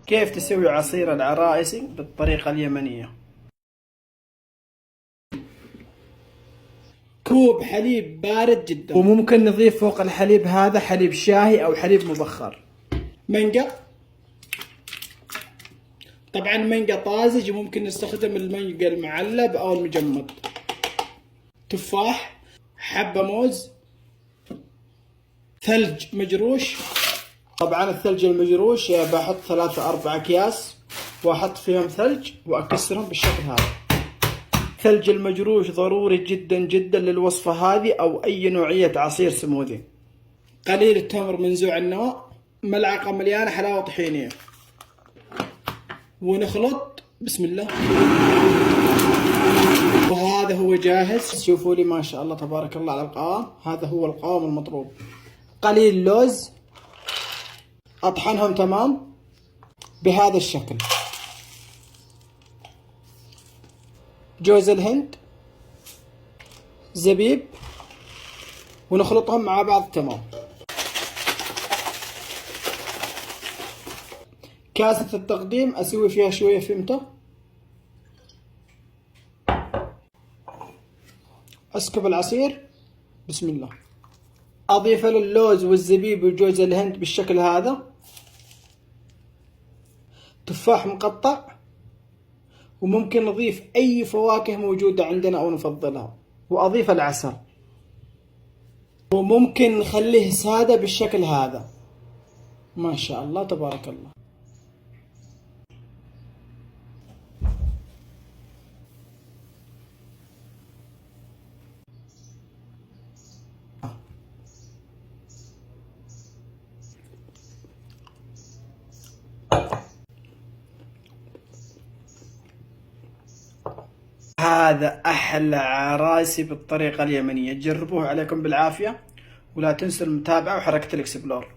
كيف تسوي عصير العرائسي بالطريقة اليمنية؟ كوب حليب بارد جدا، وممكن نضيف فوق الحليب هذا حليب شاهي أو حليب مبخر. مانجا، طبعا مانجا طازج، ممكن نستخدم المانجا المعلب أو المجمد. تفاح، حبة موز، ثلج مجروش. طبعا الثلج المجروش بحط 3-4 أكياس وأحط فيهم ثلج وأكسرهم بالشكل هذا. الثلج المجروش ضروري جدا جدا للوصفة هذه أو أي نوعية عصير سموذي. قليل التمر منزوع النوى، ملعقة مليانة حلاوة طحينية، ونخلط بسم الله. وهذا هو جاهز. شوفوا لي ما شاء الله تبارك الله على القوام، هذا هو القوام المطلوب. قليل لوز، أطحنهم تمام بهذا الشكل. جوز الهند، زبيب، ونخلطهم مع بعض تمام. كاسة التقديم أسوي فيها شوية فيمتو، أسكب العصير بسم الله. أضيف اللوز والزبيب وجوز الهند بالشكل هذا، تفاح مقطع، وممكن نضيف أي فواكه موجودة عندنا أو نفضلها، وأضيف العسل، وممكن نخليه سادة بالشكل هذا. ما شاء الله تبارك الله. هذا أحلى عراسي بالطريقة اليمنية، جربوه عليكم بالعافية، ولا تنسوا المتابعة وحركة الإكسبلور.